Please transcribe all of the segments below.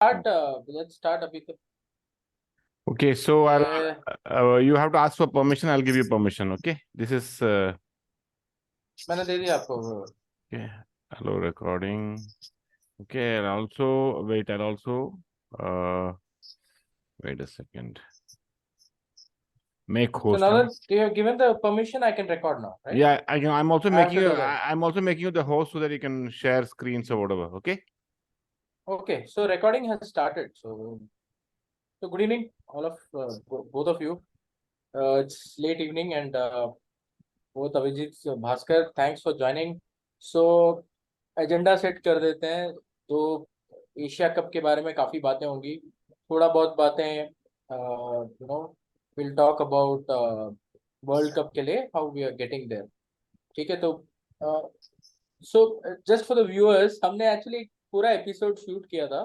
let's start अभी तो. Okay, so you have to ask for permission. I'll give you permission. Okay, this is मैंने दे दिया आपको. okay. Hello, recording. Okay, and also wait. I'll also wait a second. Make So host. now that you have given the permission, I can record now, right? Yeah, I can. I'm also I have making to you. do that. I'm also making you the host so that you can share screens or whatever. Okay. Okay, so recording has started. So good evening, all of both of you. It's late evening, and both Avijit, Bhaskar, thanks for joining. So agenda set कर देते हैं. तो Asia cup के बारे में काफी बातें होंगी. थोड़ा बहुत बातें will talk about world cup के लिए, how we are getting there. ठीक है. तो so just for the viewers, हमने एक्चुअली पूरा एपिसोड शूट किया था.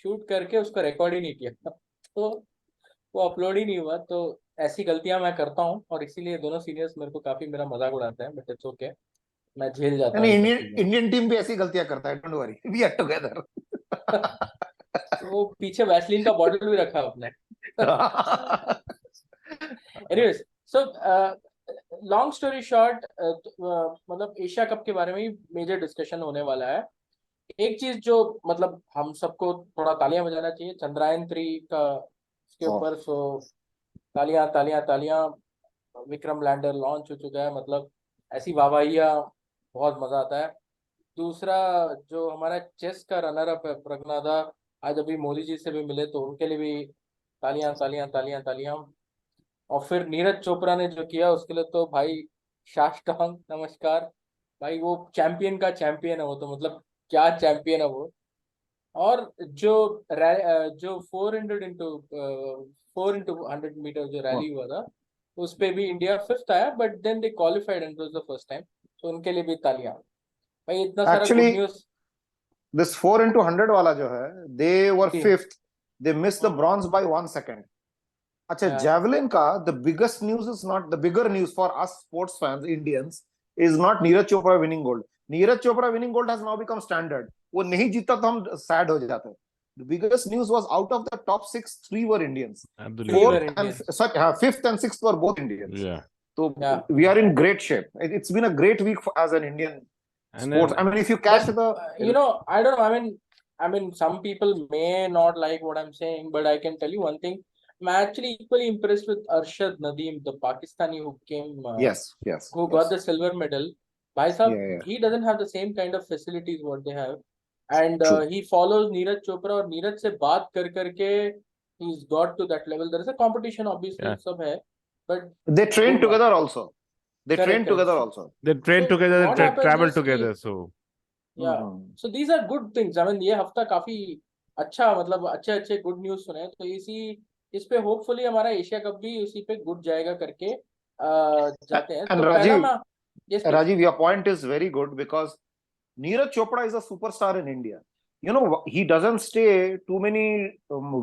शूट करके उसको रिकॉर्ड ही नहीं किया तो वो अपलोड ही नहीं हुआ. तो ऐसी गलतियां मैं करता हूँ, और इसीलिए दोनों सीनियर्स मेरे को काफी मेरा मजाक उड़ाते हैं, बट इट्स ओके, मैं झेल जाता हूँ. इंडियन टीम भी ऐसी गलतियां करता है, don't worry, we are together. वो पीछे वैसलीन का बॉटल भी रखा आपने. Anyways, so long story short, मतलब एशिया कप के बारे में ही मेजर डिस्कशन होने वाला है. एक चीज जो मतलब हम सबको थोड़ा तालियां बजाना चाहिए, चंद्रयान-3 का इसके ऊपर. सो तालियां तालियां तालियां, विक्रम लैंडर लॉन्च हो चुका है. मतलब ऐसी वाहवाहियां, बहुत मजा आता है. दूसरा, जो हमारा चेस का रनर अप है प्रज्ञादा, आज अभी मोदी जी से भी मिले, तो उनके लिए भी तालियां तालियां तालियां तालियां. और फिर नीरज चोपड़ा ने जो किया उसके लिए तो भाई साष्टांग नमस्कार. भाई वो चैंपियन का चैंपियन है वो, तो मतलब क्या चैंपियन है वो. और जो 4x100 जो रैली हुआ था, उस पे भी इंडिया 5th आया, but then they qualified and was the first time. तो उनके लिए भी तालियां. भाई इतना सारा गुड न्यूज. दिस 4x100 वाला जो है, they were 5th, they missed the bronze by 1 second. अच्छा, जैवलिन का the biggest news is not the bigger news for us sports fans Indians is not Neeraj Chopra winning gold. Neeraj Chopra winning gold has now become standard. वो नहीं जीता तो हम sad हो जाते. The biggest news was out of the top 6, 3 were Indians. 5th and 6th were both Indians. Yeah. So we are in great shape. It's been a great week as an Indian sports. I mean, if you catch the, I don't know. I mean, some people may not like what I'm saying, but I can tell you one thing. I'm actually equally impressed with Arshad Nadeem, the Pakistani who came. Who got the silver medal. Bhai Sahab, he doesn't have the same kind of facilities what they have. And he follows Neeraj Chopra, और नीरज से बात कर करके he's got to that level. There is a competition, obviously, सब है, but they train together also. They train together also. They train together, they travel together. So so these are good things. I mean, ये हफ्ता काफी अच्छा, मतलब अच्छे good news सुने. तो इस पे होपफुली हमारा एशिया कप भी उसी पे गुड जाएगा करके जाते हैं. तो Rajiv, your point is very good because Neeraj Chopra is a superstar in India. You know, he doesn't stay too many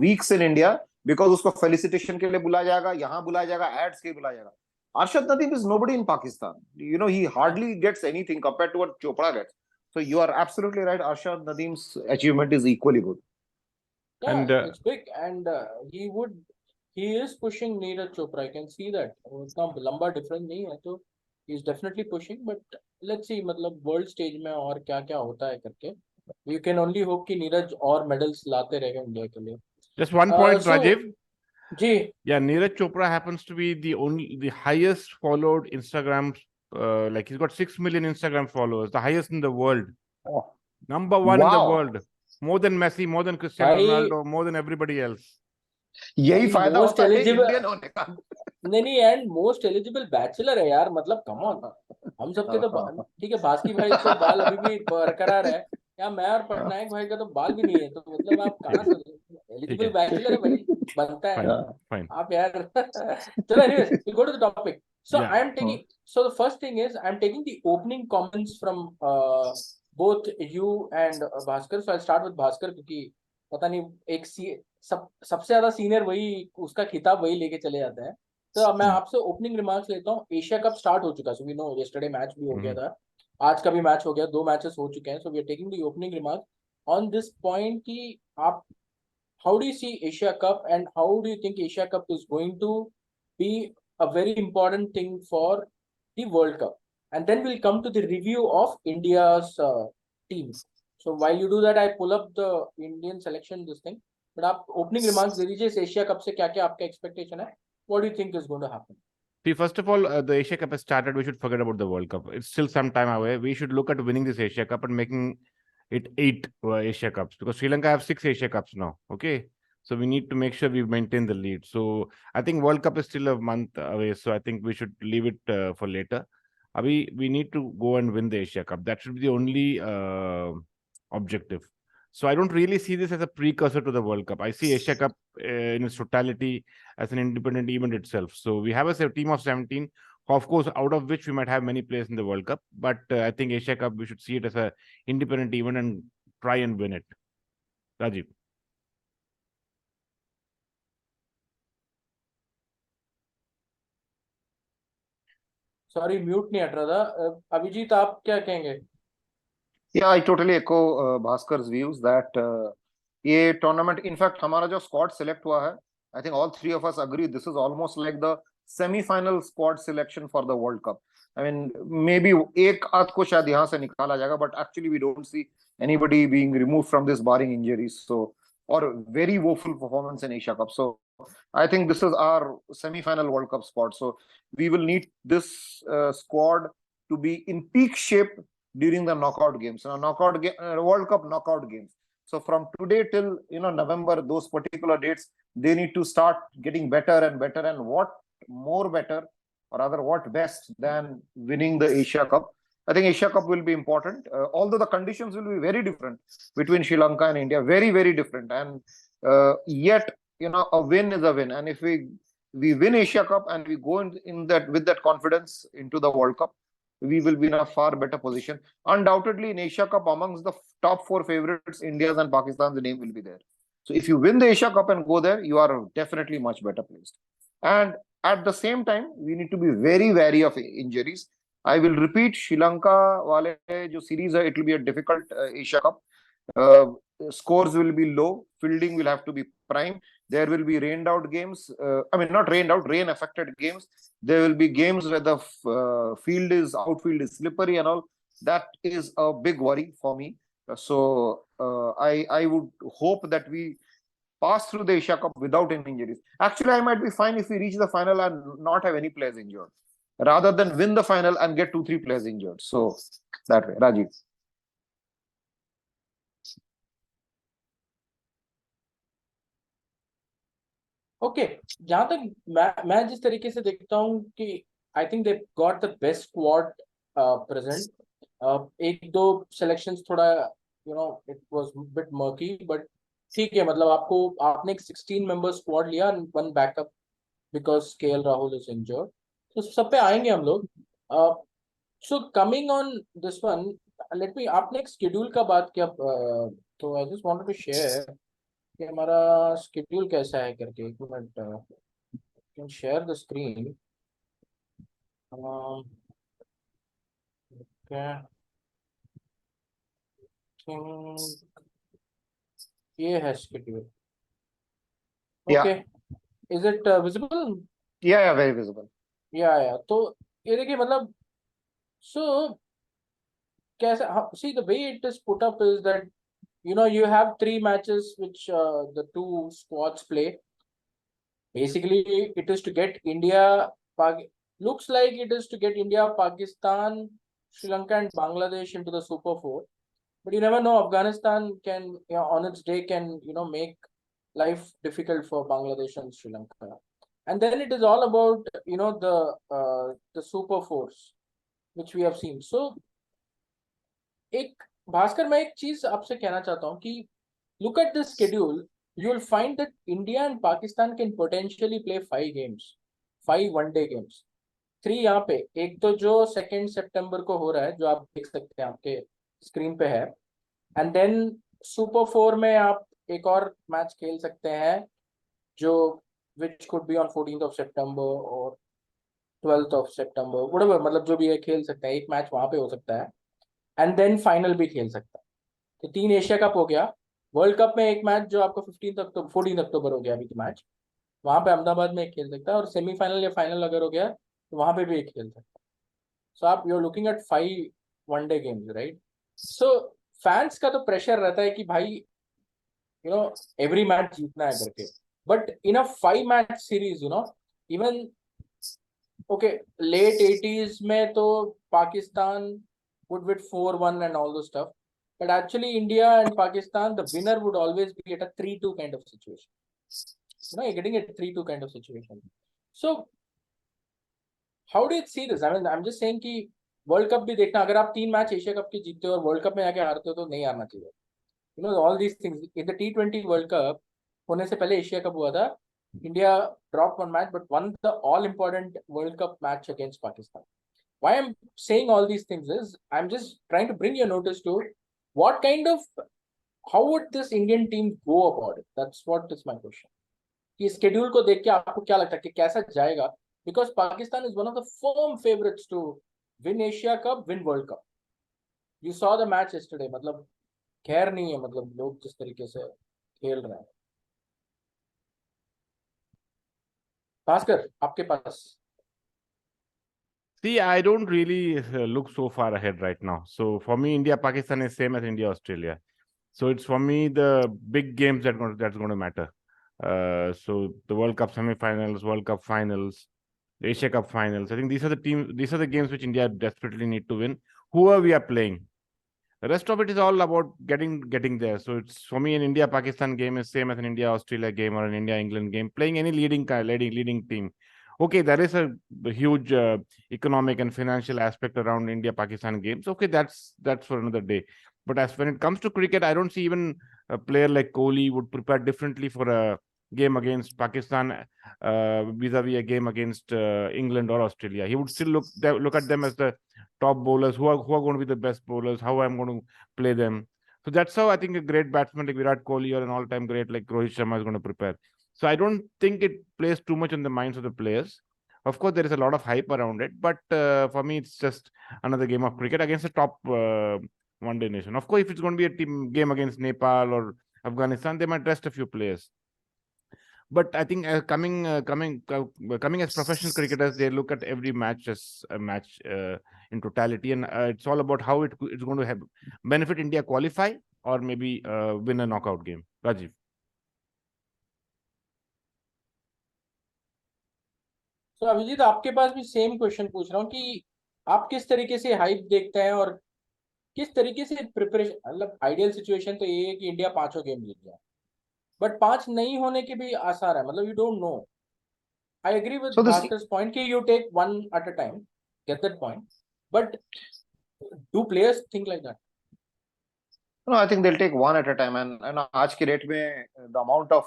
weeks in India because उसको felicitation के लिए बुलाया जाएगा, यहाँ बुलाया जाएगा, ads के लिए बुलाया जाएगा. Arshad Nadeem is nobody in Pakistan. You know, he hardly gets anything compared to what Chopra gets. So you are absolutely right. Arshad Nadeem's achievement is equally good. Yeah, and it's big, and he is pushing Neeraj Chopra. I can see that. उतना लंबा difference नहीं है, तो he's definitely pushing, but let's see, मतलब world stage में और क्या क्या होता है करके. You can only hope कि नीरज और मेडल्स लाते रहेंगे इंडिया के लिए. Just one point, Rajiv. Ji. Yeah, Neeraj Chopra happens to be the highest followed Instagram. Like he's got 6 million Instagram followers, the highest in the world. Number 1 in the world. More than Messi, more than Cristiano Ronaldo, more than everybody else. यही फायदा होता है Indian होने का. नहीं, and most eligible bachelor है यार. मतलब कम ऑन, हम सबके तो ठीक है, बास्की भाई तो बाल अभी भी बरकरार है, या मैं और पटनायक भाई का तो बाल भी नहीं है. तो मतलब आप कहाँ से एलिजिबल बैचलर है भाई, बनता है आप यार. चलो, anyways, we go to the topic. So I am taking. So the first thing is I'm taking the opening comments from both you and Bhaskar. So I'll start with Bhaskar, क्योंकि पता नहीं एक सबसे ज्यादा सीनियर वही, उसका खिताब वही लेके चले जाते हैं. तो अब मैं आपसे ओपनिंग रिमार्क्स लेता हूँ. एशिया कप स्टार्ट हो चुका, so we know yesterday match भी हो गया था, आज का भी मैच हो गया, 2 मैचेस हो चुके हैं. So we are taking the opening remark on this point कि आप how do you see Asia Cup, and how do you think Asia Cup is going to be a very important thing for the World Cup? And then we'll come to the review of India's teams. So while you do that, I pull up the Indian selection, this thing. But आप opening remarks दे दीजिए इस Asia Cup से क्या-क्या आपका expectation है? What do you think is going to happen? See, first of all, the Asia Cup has started. We should forget about the World Cup. It's still some time away. We should look at winning this Asia Cup and making it 8 Asia Cups, because Sri Lanka have 6 Asia Cups now. Okay, so we need to make sure we maintain the lead. So I think World Cup is still a month away. So I think we should leave it for later. We need to go and win the Asia Cup. That should be the only objective. So I don't really see this as a precursor to the World Cup. I see Asia Cup in its totality as an independent event itself. So we have a team of 17, of course, out of which we might have many players in the World Cup. But I think Asia Cup, we should see it as an independent event and try and win it. Rajiv. Sorry, mute नहीं हट रहा था. अभिजीत, आप क्या कहेंगे? Yeah, I totally echo Bhaskar's views that ये tournament, in fact, हमारा जो squad select हुआ है, I think all three of us agree this is almost like the semi-final squad selection for the World Cup. I mean, maybe एक आध को शायद यहाँ से निकाला जाएगा, but actually we don't see anybody being removed from this barring injuries. So, or very woeful performance in Asia Cup. So I think this is our semi-final World Cup squad. So we will need this squad to be in peak shape during the knockout games, World Cup knockout games. So from today till November, those particular dates, they need to start getting better and better. And what more better, or rather what best than winning the Asia Cup? I think Asia Cup will be important, although the conditions will be very different between Sri Lanka and India, very, very different. And yet, a win is a win. And if we win Asia Cup and we go in that with that confidence into the World Cup, we will be in a far better position. Undoubtedly, in Asia Cup, amongst the top 4 favorites, India's and Pakistan's name will be there. So if you win the Asia Cup and go there, you are definitely much better placed. And at the same time, we need to be very wary of injuries. I will repeat, Sri Lanka wale jo series hai, it will be a difficult Asia Cup. Scores will be low. Fielding will have to be prime. There will be rained out games. Not rained out, rain affected games. There will be games where the outfield is slippery and all. That is a big worry for me. So I would hope that we pass through the Asia Cup without any injuries. Actually, I might be fine if we reach the final and not have any players injured, rather than win the final and get 2-3 players injured. So that way, Rajiv. Okay, जहां तक मैं जिस तरीके से देखता हूँ कि I think they got the best squad present. एक दो सिलेक्शंस थोड़ा it was bit murky, but ठीक है. मतलब आपने एक 16 मेंबर स्क्वाड लिया, one backup because KL Rahul is injured. तो सब पे आएंगे हम लोग. So coming on this one, let me, आपने एक शेड्यूल का बात किया, तो I just wanted to share कि हमारा स्केड्यूल कैसा है करके. एक minute, can share the screen. ये है schedule. Okay, is it visible? Yeah, very visible. या तो ये देखिए, मतलब सो कैसा, see the way it is put up is that you have 3 matches which the 2 squads play. Basically, it is to get looks like it is to get India, Pakistan, Sri Lanka and Bangladesh into the Super 4. But you never know, Afghanistan can, on its day, can, make life difficult for Bangladesh and Sri Lanka. And then it is all about, the Super 4s, which we have seen. So, Bhaskar, मैं एक चीज आपसे कहना चाहता हूँ कि look at this schedule, you will find that India and Pakistan can potentially play 5 games, 5 one-day games. 3 यहाँ पे, एक तो जो 2 सितंबर को हो रहा है, जो आप देख सकते हैं आपके स्क्रीन पे है. एंड देन सुपर 4 में आप एक और मैच खेल सकते हैं, जो which could be on 14th of September or 12th of September, whatever, मतलब जो भी है खेल सकते हैं. एक मैच वहां पे हो सकता है, एंड देन फाइनल भी खेल सकता है. तो 3 एशिया कप हो गया. वर्ल्ड कप में एक मैच जो आपको 14 अक्टूबर हो गया अभी मैच, वहां पे अहमदाबाद में एक खेल सकता है, और सेमीफाइनल या फाइनल अगर हो गया तो वहां पे भी एक खेल सकता है. सो आप you are looking at 5 one day games, right? So fans का तो प्रेशर रहता है कि भाई एवरी मैच जीतना है करके. But in a 5 match series, even okay, let 80s में तो Pakistan would win 4-1 and all those stuff. But actually, India and Pakistan, the winner would always be at a 3-2 kind of situation. You're getting a 3-2 kind of situation. So, how do you see this? I mean, I'm just saying कि world cup भी देखना, अगर आप 3 match Asia cup के जीतते हो और world cup में आके हारते हो तो नहीं हारना चाहिए. All these things in the T20 world cup होने से पहले एशिया कप हुआ था. India dropped 1 match but won the all important World Cup match against Pakistan. Why I'm saying all these things is I'm just trying to bring your notice to how would this Indian team go about it? That's what is my question. कि schedule को देख के आपको क्या लगता है कि कैसा जाएगा? Because Pakistan is one of the firm favorites to win Asia Cup, win World Cup. You saw the match yesterday. मतलब खैर नहीं है, मतलब लोग जिस तरीके से खेल रहे हैं. भास्कर, आपके पास. See, I don't really look so far ahead right now. So for me, India Pakistan is same as India Australia. So it's for me the big games that's going to matter. So the World Cup semi-finals, World Cup finals, the Asia Cup finals. I think these are the games which India desperately need to win. Whoever we are playing, the rest of it is all about getting there. So it's for me an India Pakistan game is same as an India Australia game or an India England game. Playing any leading team. Okay, there is a huge economic and financial aspect around India Pakistan games. Okay, that's for another day. But as when it comes to cricket, I don't see even a player like Kohli would prepare differently for a game against Pakistan vis-a-vis a game against England or Australia. He would still look at them as the top bowlers who are going to be the best bowlers, how I'm going to play them. So that's how I think a great batsman like Virat Kohli or an all-time great like Rohit Sharma is going to prepare. So I don't think it plays too much on the minds of the players. Of course, there is a lot of hype around it, but for me, it's just another game of cricket against a top one-day nation. Of course, if it's going to be a team game against Nepal or Afghanistan, they might rest a few players. But I think coming as professional cricketers, they look at every match as a match in totality, and it's all about how it's going to benefit India qualify or maybe win a knockout game. Rajiv. तो अभिजीत, आपके पास भी same question पूछ रहा हूँ कि आप किस तरीके से हाइप देखते हैं और किस तरीके से प्रिपरेशन. मतलब आइडियल सिचुएशन तो ये है कि इंडिया 5 गेम जीत जाए, बट 5 नहीं होने के भी आसार है. मतलब you don't know. I agree with Bhaskar's point कि you take one at a time, get that point, but do players think like that? No, I think they'll take one at a time. And आज की date में the amount of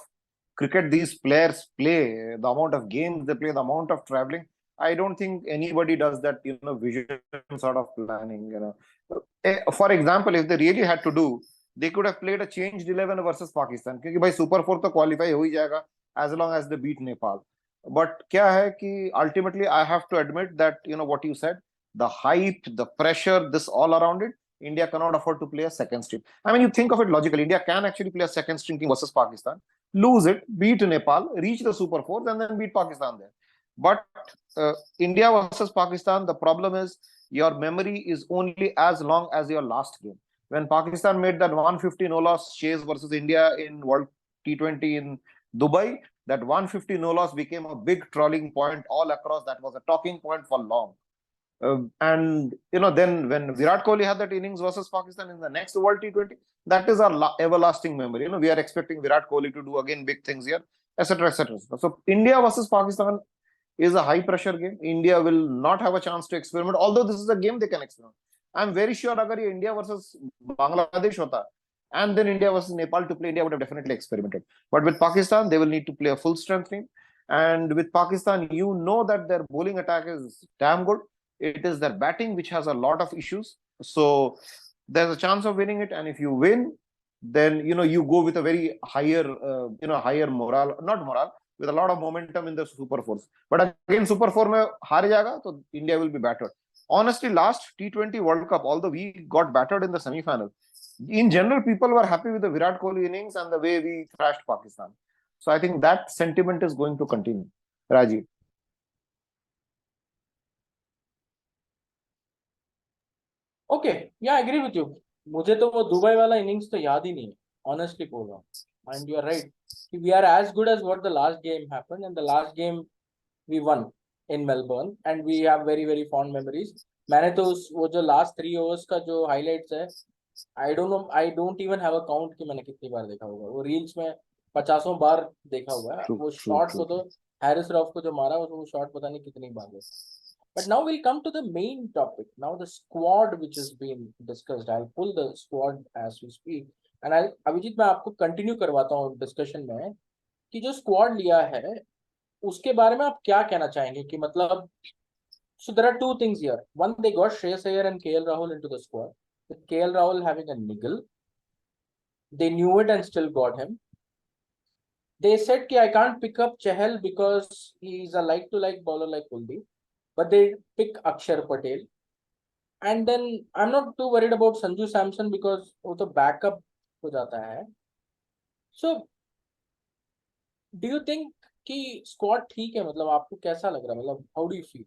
cricket these players play, the amount of games they play, the amount of traveling, I don't think anybody does that, vision sort of planning, For example, if they really had to do, they could have played a changed 11 versus Pakistan. क्योंकि भाई Super 4 तो qualify हो ही जाएगा as long as they beat Nepal. But क्या है कि ultimately I have to admit that, what you said, the hype, the pressure, this all around it, India cannot afford to play a second string. I mean, you think of it logically, India can actually play a second string team versus Pakistan, lose it, beat Nepal, reach the Super 4, and then beat Pakistan there. But India versus Pakistan, the problem is your memory is only as long as your last game. When Pakistan made that 150 no-loss chase versus India in World T20 in Dubai, that 150 no-loss became a big trolling point all across. That was a talking point for long. And then when Virat Kohli had that innings versus Pakistan in the next World T20, that is our everlasting memory. We are expecting Virat Kohli to do again big things here, etc., etc. So India versus Pakistan is a high pressure game. India will not have a chance to experiment, although this is a game they can experiment. I'm very sure agar ye India versus Bangladesh hota and then India versus Nepal to play, India would have definitely experimented. But with Pakistan, they will need to play a full strength team. And with Pakistan, that their bowling attack is damn good. It is their batting which has a lot of issues. So there's a chance of winning it. And if you win, then, you go with a very higher, higher morale, not morale, with a lot of momentum in the Super 4s. But again, Super 4 mein haar jayega, so India will be battered. Honestly, last T20 World Cup, although we got battered in the semi-final, in general, people were happy with the Virat Kohli innings and the way we thrashed Pakistan. So I think that sentiment is going to continue. Rajiv. Okay, yeah, I agree with you. मुझे तो वो Dubai वाला innings तो याद ही नहीं है, honestly बोल रहा हूँ. And you are right. We are as good as what the last game happened, and the last game we won in Melbourne, and we have very very fond memories. मैंने तो वो जो last 3 overs का जो highlights है, I don't know, I don't even have a count कि मैंने कितनी बार देखा होगा. वो reels में 50 बार देखा हुआ है. वो shot को तो हैरिस रॉफ को जो मारा वो shot पता नहीं कितनी बार देखा. But now we'll come to the main topic. Now the squad which has been discussed. I'll pull the squad as we speak. And Abhijit मैं आपको continue करवाता हूँ discussion में कि जो squad लिया है उसके बारे में आप क्या कहना चाहेंगे कि मतलब so there are two things here. One, they got Shreyas Iyer and KL Rahul into the squad. With KL Rahul having a niggle, they knew it and still got him. They said कि I can't pick up Chahal because he's a like-to-like bowler like Kuldeep. But they pick Akshar Patel. And then I'm not too worried about Sanju Samson because वो तो backup हो जाता है. So do you think कि squad ठीक है? मतलब आपको कैसा लग रहा है? मतलब how do you feel?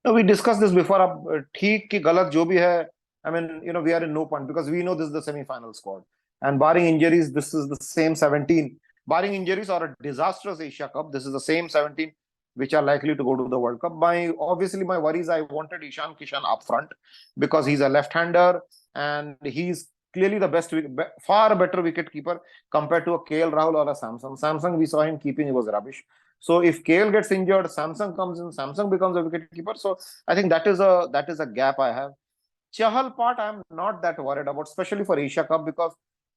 No, we discussed this before. अब ठीक कि गलत जो भी है, I mean, we are in no point because we know this is the semi-final squad. And barring injuries, this is the same 17. Barring injuries or a disastrous Asia Cup, this is the same 17 which are likely to go to the World Cup. Obviously, my worries, I wanted Ishan Kishan up front because he's a left-hander and he's clearly the best, far better wicket keeper compared to a KL Rahul or a Samsung. Samsung, we saw him keeping, it was rubbish. So if KL gets injured, Samsung comes in, Samsung becomes a wicket keeper. So I think that is a gap I have. Chahal part, I'm not that worried about, especially for Asia Cup, because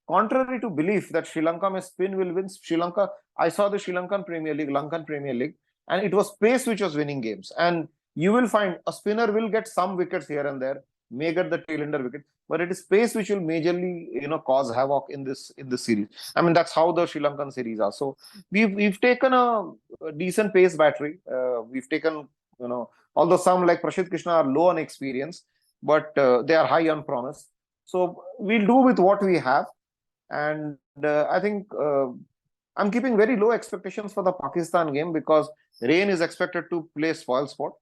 contrary to belief that Sri Lanka may spin will win, Sri Lanka, I saw the Sri Lankan Premier League, Lankan Premier League, and it was pace which was winning games. And you will find a spinner will get some wickets here and there, may get the tail-ender wicket, but it is pace which will majorly, cause havoc in this series. I mean, that's how the Sri Lankan series are. So we've taken a decent pace battery. We've taken, although some like Prashid Krishna are low on experience, but they are high on promise. So we'll do with what we have. And I think I'm keeping very low expectations for the Pakistan game because Rain is expected to play spoil sport.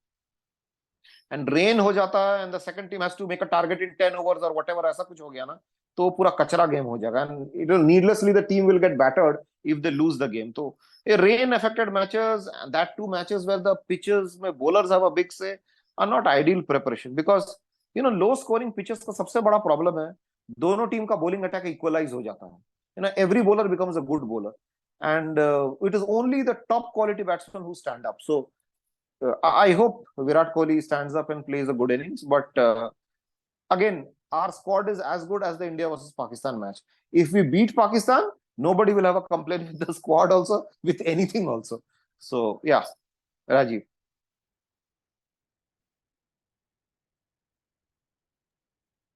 And Rain ho jata hai and the second team has to make a target in 10 overs or whatever, aisa kuch ho gaya na, to pura kachra game ho jayega. And needlessly the team will get battered if they lose the game. So rain affected matches, and that 2 matches where the pitches where bowlers have a big say, are not ideal preparation because low scoring pitches का सबसे बड़ा problem है दोनों team का bowling attack equalize हो जाता है. Every bowler becomes a good bowler, and it is only the top quality batsmen who stand up. So I hope Virat Kohli stands up and plays a good innings, but again, our squad is as good as the India versus Pakistan match. If we beat Pakistan, nobody will have a complaint with the squad also, with anything also. So yeah, Rajiv.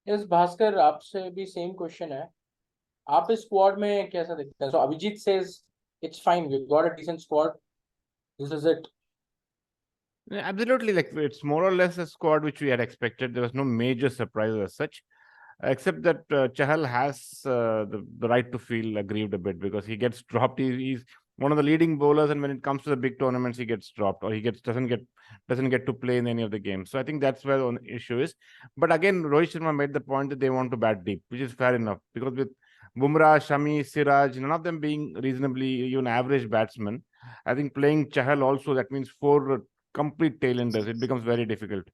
Yes, Bhaskar आपसे भी same question है. आप इस squad में कैसा देखते हैं? So Abhijit says it's fine, we've got a decent squad, this is it. Absolutely, like it's more or less a squad which we had expected. There was no major surprise as such, except that Chahal has the right to feel aggrieved a bit because he gets dropped. He's one of the leading bowlers, and when it comes to the big tournaments, he gets dropped or he doesn't get to play in any of the games. So I think that's where the issue is. But again, Rohit Sharma made the point that they want to bat deep, which is fair enough because with Bumrah, Shami, Siraj, none of them being reasonably even average batsmen, I think playing Chahal also, that means 4 complete tail-enders, it becomes very difficult.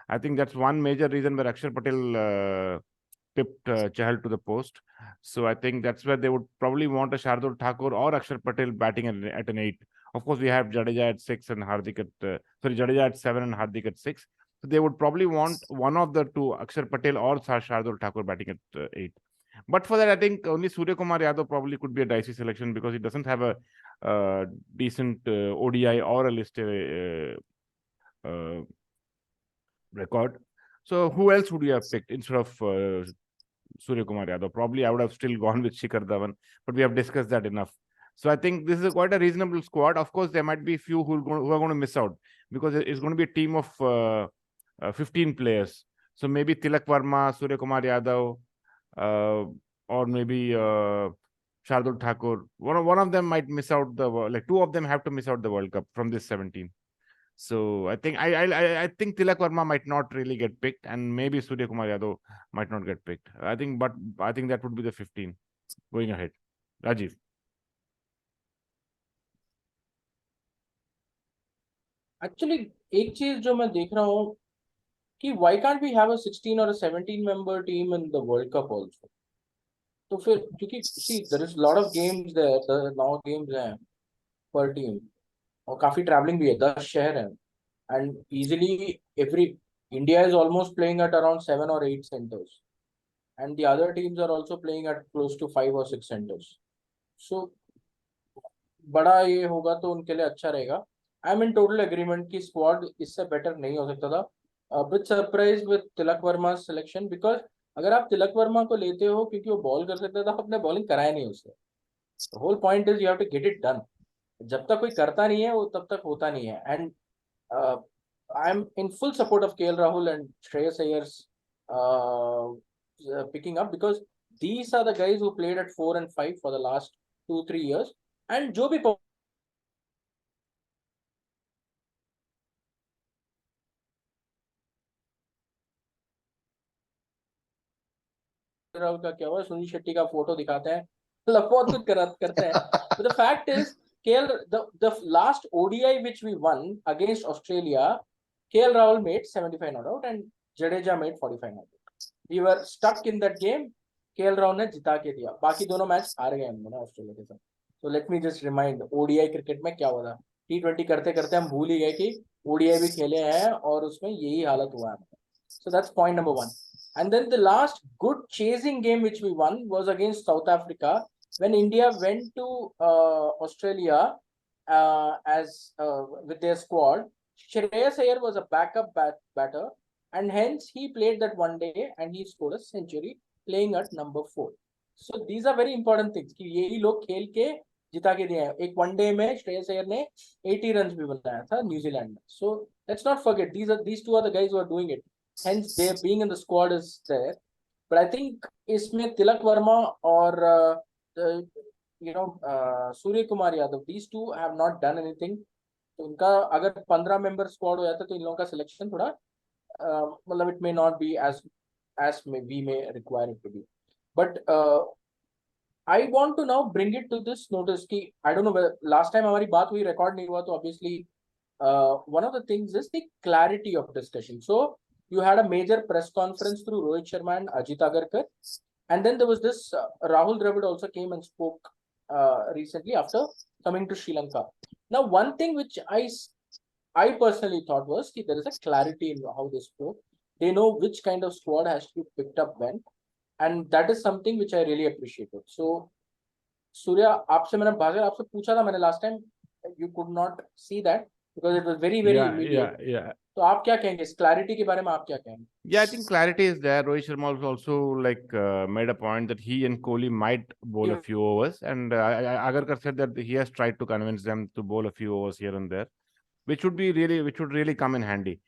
I think that's one major reason where Akshar Patel tipped Chahal to the post. So I think that's where they would probably want a Shardul Thakur or Akshar Patel batting at an 8. Of course, we have Jadeja at 6 and Hardik at Jadeja at 7 and Hardik at 6. So they would probably want one of the two, Akshar Patel or Shardul Thakur, batting at 8. But for that, I think only Surya Kumar Yadav probably could be a dicey selection because he doesn't have a decent ODI or a list record. So who else would you have picked instead of Surya Kumar Yadav? Probably I would have still gone with Shikhar Dhawan, but we have discussed that enough. So I think this is quite a reasonable squad. Of course, there might be a few who are going to miss out because it's going to be a team of 15 players. So maybe Tilak Verma, Surya Kumar Yadav, or maybe Shardul Thakur. One of them might miss out like two of them have to miss out the World Cup from this 17. So I think I think Tilak Verma might not really get picked, and maybe Surya Kumar Yadav might not get picked. I think that would be the 15 going ahead. Rajiv. Actually, एक चीज जो मैं देख रहा हूँ कि why can't we have a 16 or a 17 member team in the World Cup also? तो फिर क्योंकि see there is lot of games there, the 9 games हैं per team और काफी traveling भी है, 10 शहर हैं, and easily India is almost playing at around 7 or 8 centers, and the other teams are also playing at close to 5 or 6 centers. So बड़ा ये होगा तो उनके लिए अच्छा रहेगा. आई एम इन टोटल एग्रीमेंट की स्क्वाड इससे बेटर नहीं हो सकता था. Bit surprise with Tilak Varma selection, because अगर आप तिलक वर्मा को लेते हो क्योंकि वो बॉल कर सकता था, अपने बॉलिंग कराया नहीं उससे. Whole point is you have to get it done. जब तक कोई करता नहीं है वो तब तक होता नहीं है. And I am in full support of KL Rahul and Shreyas Iyer's picking up, because these are the guys who played at 4 and 5 for the last 2-3 years, and जो भी राहुल का क्या हुआ, सुनील शेट्टी का फोटो दिखाते हैं, बहुत कुछ करते हैं. But the fact is, the last ODI which we won against Australia, KL Rahul made 75 not out and Jadeja made 45 not out. We were stuck in that game. KL Rahul ने जिता के दिया. बाकी दोनों मैच हार गए हम ना ऑस्ट्रेलिया के साथ. So let me just remind, ODI cricket में क्या हुआ था. T20 करते करते हम भूल ही गए कि ODI भी खेले हैं और उसमें यही हालत हुआ है. So that's point number 1. And then the last good chasing game which we won was against South Africa, when India went to Australia with their squad. Shreyas Iyer was a backup batter, and hence he played that one day and he scored a century playing at number 4. So these are very important things कि यही लोग खेल के जिता के दिए हैं. एक वनडे में श्रेयस अय्यर ने 80 रन भी बनाया था न्यूजीलैंड में. So let's not forget, these two are the guys who are doing it. Hence, they being in the squad is there. But I think इसमें तिलक वर्मा और Surya Kumar Yadav, these two have not done anything. तो उनका अगर 15 member squad हो जाता तो इन लोगों का सिलेक्शन थोड़ा मतलब it may not be as we may require it to be. But I want to now bring it to this notice कि I don't know whether last time हमारी बात हुई, record नहीं हुआ, तो obviously one of the things is the clarity of discussion. So you had a major press conference through Rohit Sharma and Ajit Agarkar, and then there was this Rahul Dravid also came and spoke recently after coming to Sri Lanka. Now, one thing which I personally thought was that there is a clarity in how they spoke. They know which kind of squad has to be picked up when, and that is something which I really appreciated. So, Surya, आपसे मैंने भास्कर आपसे पूछा था मैंने last time, you could not see that because it was very immediate. Yeah. तो आप क्या कहेंगे इस क्लैरिटी के बारे में, आप क्या कहेंगे? Yeah, I think clarity is there. Rohit Sharma also like made a point that he and Kohli might bowl a few overs, and Agarkar said that he has tried to convince them to bowl a few overs here and there, which would really come in handy.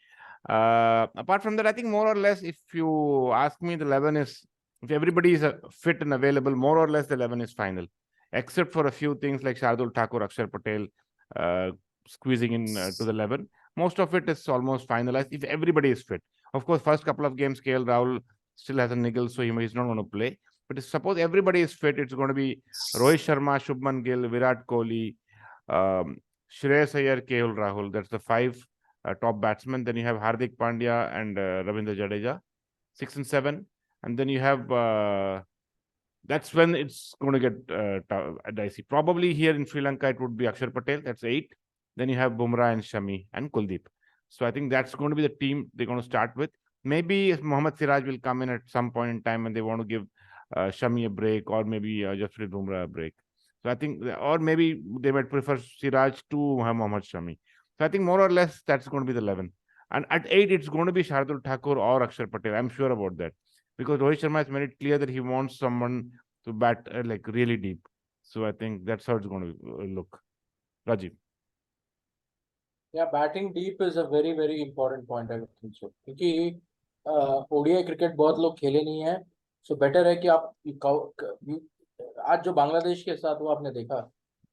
Apart from that, I think more or less, if you ask me, the 11 is, if everybody is fit and available, more or less the 11 is final, except for a few things like Shardul Thakur, Akshar Patel squeezing in to the 11. Most of it is almost finalized if everybody is fit. Of course, first couple of games, KL Rahul still has a niggle, so he's not going to play. But if suppose everybody is fit, it's going to be Rohit Sharma, Shubman Gill, Virat Kohli, Shreyas Iyer, KL Rahul. That's the 5 top batsmen. Then you have Hardik Pandya and Ravindra Jadeja, 6 and 7. And then you have, that's when it's going to get dicey. Probably here in Sri Lanka, it would be Akshar Patel, that's 8. Then you have Bumrah and Shami and Kuldeep. So I think that's going to be the team they're going to start with. Maybe Mohammad Siraj will come in at some point in time and they want to give Shami a break, or maybe Jasprit Bumrah a break. So I think, or maybe they might prefer Siraj to Mohammad Shami. So I think more or less that's going to be the 11. And at 8, it's going to be Shardul Thakur or Akshar Patel. I'm sure about that. Because Rohit Sharma has made it clear that he wants someone to bat like really deep. So I think that's how it's going to look. Rajiv. Yeah, batting deep is a very important point, I think so. क्योंकि ODI cricket बहुत लोग खेले नहीं है, so better है कि आप आज जो बांग्लादेश के साथ हुआ आपने देखा,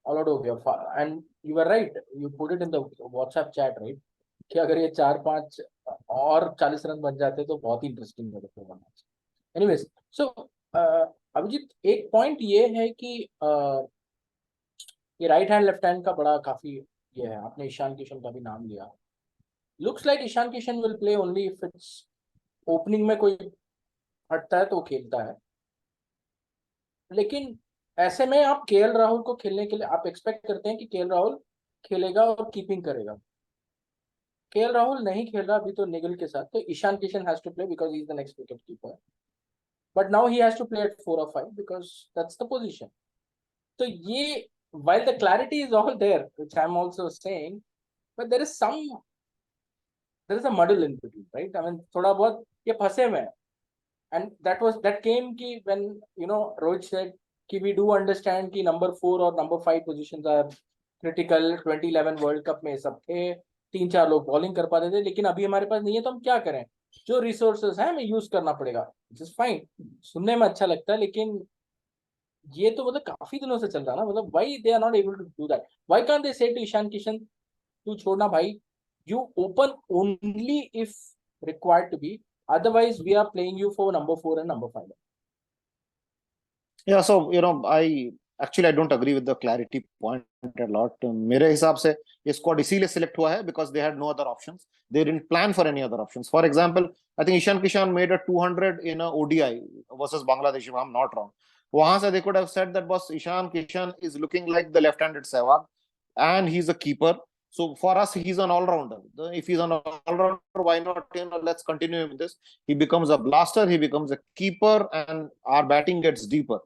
ऑल आउट हो गया, and you are right, you put it in the WhatsApp chat, right, कि अगर ये 4-5 और 40 रन बन जाते तो बहुत ही इंटरेस्टिंग होगा। एनीवेज, सो अभिजीत, एक पॉइंट ये है कि ये राइट हैंड लेफ्ट हैंड का बड़ा काफी ये है, आपने ईशान किशन का भी नाम लिया। Looks like Ishan Kishan will play only if it's opening में कोई हटता है तो खेलता है, लेकिन ऐसे में आप केएल राहुल को खेलने के लिए आप एक्सपेक्ट करते हैं कि केएल राहुल खेलेगा और कीपिंग करेगा। केएल राहुल नहीं खेल रहा अभी तो निगल के साथ, तो Ishan Kishan has to play because he is the next wicket keeper, but now he has to play at 4 or 5 because that's the position. तो ये while the clarity is all there, which I'm also saying, but there is a muddle in between, right? I mean, थोड़ा बहुत ये फंसे हुए हैं, and that came कि when Rohit said कि we do understand कि number 4 और number 5 positions are critical। 2011 world cup में सब थे, 3-4 लोग बॉलिंग कर पाते थे, लेकिन अभी हमारे पास नहीं है तो हम क्या करें, जो रिसोर्सेज है हमें यूज करना पड़ेगा। Which is fine, सुनने में अच्छा लगता है, लेकिन ये तो मतलब काफी दिनों से चल रहा है ना, मतलब why they are not able to do that? Why can't they say to Ishan Kishan, तू छोड़ना भाई, you open only if required to be, otherwise we are playing you for number 4 and number 5. Yeah, so I don't agree with the clarity point a lot. मेरे हिसाब से ये squad इसीलिए select हुआ है because they had no other options. They didn't plan for any other options. For example, I think Ishan Kishan made a 200 in a ODI versus Bangladesh, if I'm not wrong. वहां से they could have said that boss Ishan Kishan is looking like the left-handed Sehwag and he's a keeper. So for us, he's an all-rounder. If he's an all-rounder, why not? Let's continue with this. He becomes a blaster, he becomes a keeper, and our batting gets deeper.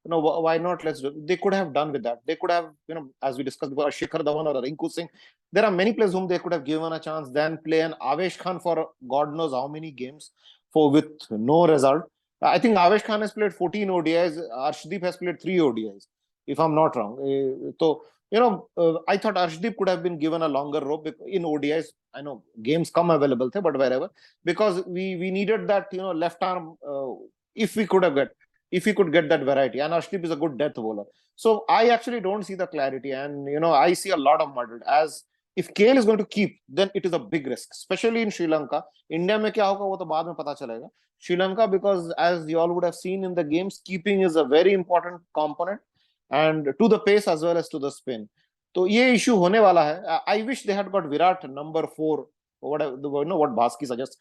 Why not? Let's do it. They could have done with that. They could have, as we discussed before, Shikhar Dhawan or Rinku Singh. There are many players whom they could have given a chance, then play an Avesh Khan for God knows how many games with no result. I think Avesh Khan has played 14 ODIs. Arshdeep has played 3 ODIs, if I'm not wrong. So, I thought Arshdeep could have been given a longer rope in ODIs. I know games come available, but wherever, because we needed that, left arm, if we could get that variety, and Arshdeep is a good death bowler. So I actually don't see the clarity, and I see a lot of muddled. As if KL is going to keep, then it is a big risk, especially in Sri Lanka. India में क्या होगा वो तो बाद में पता चलेगा. Sri Lanka, because as you all would have seen in the games, keeping is a very important component, and to the pace as well as to the spin. तो ये issue होने वाला है. I wish they had got Virat number 4. Whatever, what Bhaski suggests.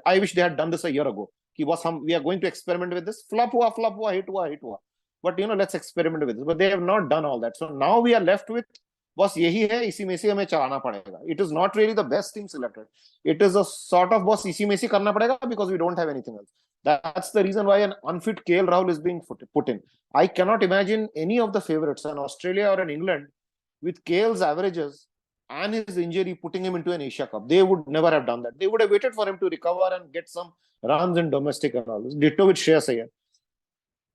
I wish they had done this a year ago. We are going to experiment with this. Flop hua, hit hua. But let's experiment with this. But they have not done all that. So now we are left with बस यही है, इसी में से हमें चलाना पड़ेगा. It is not really the best team selected. It is a sort of बस इसी में से करना पड़ेगा because we don't have anything else. That's the reason why an unfit KL Rahul is being put in. I cannot imagine any of the favorites in Australia or in England with KL's averages and his injury putting him into an Asia Cup. They would never have done that. They would have waited for him to recover and get some runs in domestic and all this. Ditto with Shreyas Iyer.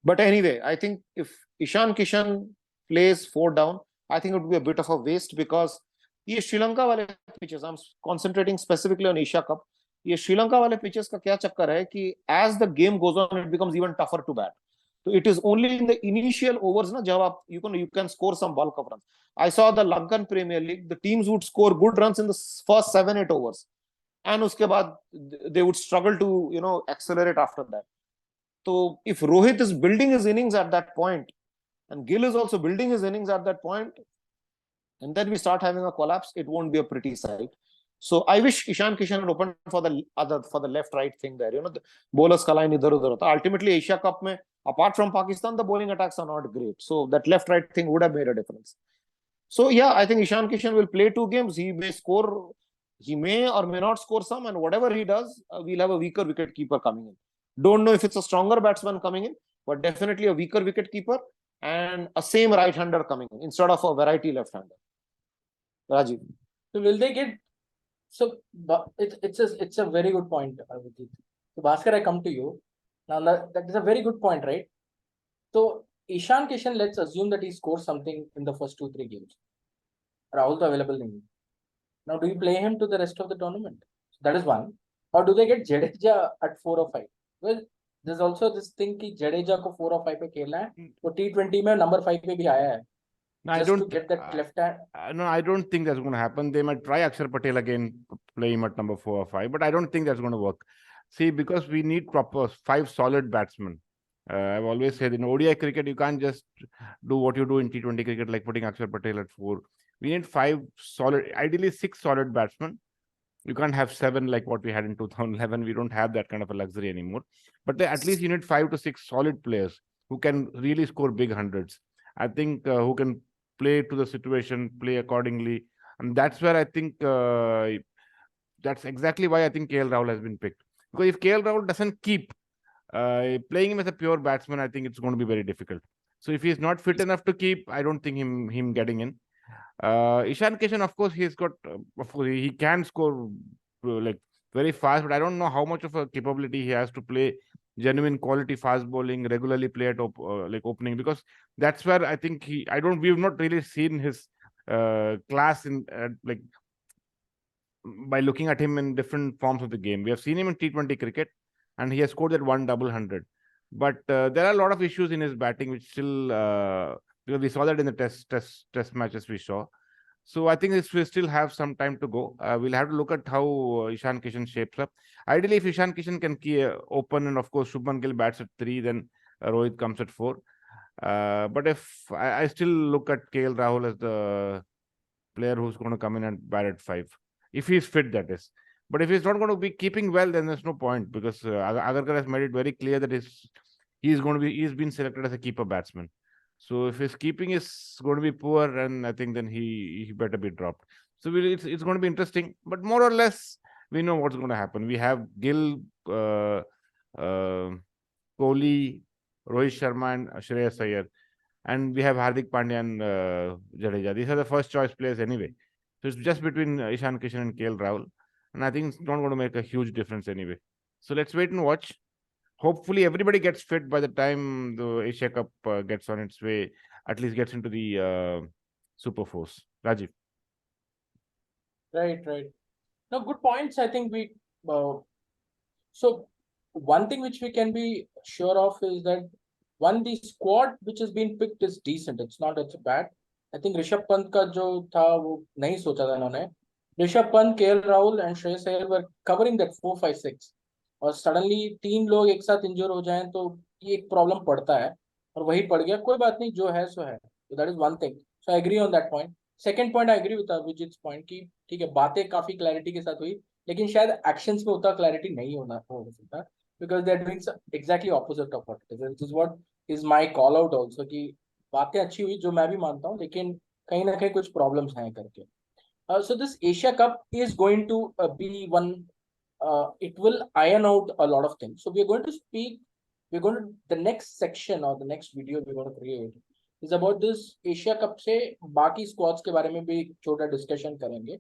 But anyway, I think if Ishan Kishan plays 4 down, I think it would be a bit of a waste because ये श्रीलंका वाले pitches, I'm concentrating specifically on Asia Cup. ये श्रीलंका वाले pitches का क्या चक्कर है कि as the game goes on, it becomes even tougher to bat. So it is only in the initial overs na, जब आप you can score some bulk of runs. I saw the Lankan Premier League, the teams would score good runs in the first 7-8 overs, and उसके बाद they would struggle to accelerate after that. So if Rohit is building his innings at that point, and Gill is also building his innings at that point, and then we start having a collapse, it won't be a pretty sight. So I wish Ishan Kishan had opened for the left-right thing there. The bowlers ka line idhar udhar hota. Ultimately, Asia Cup mein, apart from Pakistan, the bowling attacks are not great. So that left-right thing would have made a difference. So yeah, I think Ishan Kishan will play 2 games. He may or may not score some, and whatever he does, we'll have a weaker wicket keeper coming in. Don't know if it's a stronger batsman coming in, but definitely a weaker wicket keeper and a same right-hander coming in instead of a variety left-hander. Rajiv. So will they get? So it's a very good point, Avijit. So Bhaskar, I come to you now. That is a very good point, right? So Ishan Kishan, let's assume that he scores something in the first 2-3 games. Rahul to available nahi. Now, do you play him to the rest of the tournament? So that is one. Or do they get Jadeja at 4 or 5? Well, there's also this thing कि जडेजा को 4 और 5 पे खेलना है, वो T20 में number 5 पे भी आया है, No, I just to don't. get that left hand. No, I don't think that's going to happen. They might try Akshar Patel again, play him at number 4 or 5, but I don't think that's going to work. See, because we need proper 5 solid batsmen. I've always said in ODI cricket, you can't just do what you do in T20 cricket, like putting Akshar Patel at 4. We need 5 solid, ideally 6 solid batsmen. You can't have 7 like what we had in 2011. We don't have that kind of a luxury anymore. But at least you need 5 to 6 solid players who can really score big hundreds. I think who can play to the situation, play accordingly. And that's where I think that's exactly why I think KL Rahul has been picked. Because if KL Rahul doesn't keep playing him as a pure batsman, I think it's going to be very difficult. So if he's not fit enough to keep, I don't think him getting in. Ishan Kishan, of course, he's got, of course, he can score like very fast, but I don't know how much of a capability he has to play genuine quality fast bowling, regularly play at like opening, because that's where I think we've not really seen his class in like by looking at him in different forms of the game. We have seen him in T20 cricket, and he has scored that 1 double hundred. But there are a lot of issues in his batting, which still because we saw that in the test matches we saw. So I think we still have some time to go. We'll have to look at how Ishan Kishan shapes up. Ideally, if Ishan Kishan can open, and of course Shubman Gill bats at 3, then Rohit comes at 4. But if I still look at KL Rahul as the player who's going to come in and bat at 5, if he's fit, that is. But if he's not going to be keeping well, then there's no point, because Agarkar has made it very clear that he's been selected as a keeper batsman. So if his keeping is going to be poor, and I think then he better be dropped. So it's going to be interesting, but more or less we know what's going to happen. We have Gill, Kohli, Rohit Sharma, and Shreyas Iyer, and we have Hardik Pandya and Jadeja. These are the first choice players anyway. So it's just between Ishan Kishan and KL Rahul, and I think it's not going to make a huge difference anyway. So let's wait and watch. Hopefully everybody gets fit by the time the Asia Cup gets on its way, at least gets into the Super Force. Rajiv. Right. No, good points. I think so one thing which we can be sure of is that the squad which has been picked is decent. It's not bad. I think Rishabh Pant का जो था वो नहीं सोचा था इन्होंने. Rishabh Pant, KL Rahul and Shreyas Iyer were covering that 4, 5, 6. और suddenly 3 लोग एक साथ इंजर हो जाएं तो ये एक प्रॉब्लम पड़ता है, और वही पड़ गया. कोई बात नहीं, जो है सो है. That is one thing. So I agree on that point. Second point, I agree with Abhijit point की ठीक है, बातें काफी क्लैरिटी के साथ हुई, लेकिन शायद एक्शंस में उतना क्लैरिटी नहीं हो सकता, because they are doing exactly opposite of what is what is my call out also, कि बातें अच्छी हुई जो मैं भी मानता हूँ, लेकिन कहीं ना कहीं कुछ प्रॉब्लम्स हैं करके. So this Asia Cup is going to be one. It will iron out a lot of things. So we are going to speak. The next section or the next video we're going to create is about this Asia Cup से बाकी squads के बारे में भी छोटा discussion करेंगे,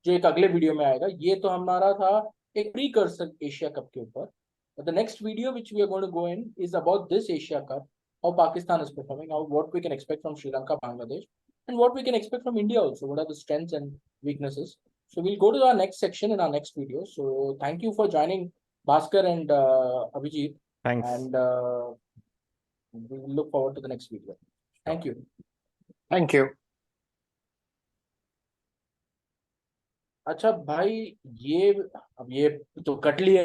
जो एक अगले वीडियो में आएगा. ये तो हमारा था एक precursor Asia Cup के ऊपर. But the next video which we are going to go in is about this Asia Cup, how Pakistan is performing, what we can expect from Sri Lanka, Bangladesh, and what we can expect from India also. What are the strengths and weaknesses? So we'll go to our next section in our next video. So thank you for joining, Bhaskar and Abhijit. Thanks. And we will look forward to the next video. Thank you. Thank you. अच्छा भाई, ये अब ये तो cut लिए.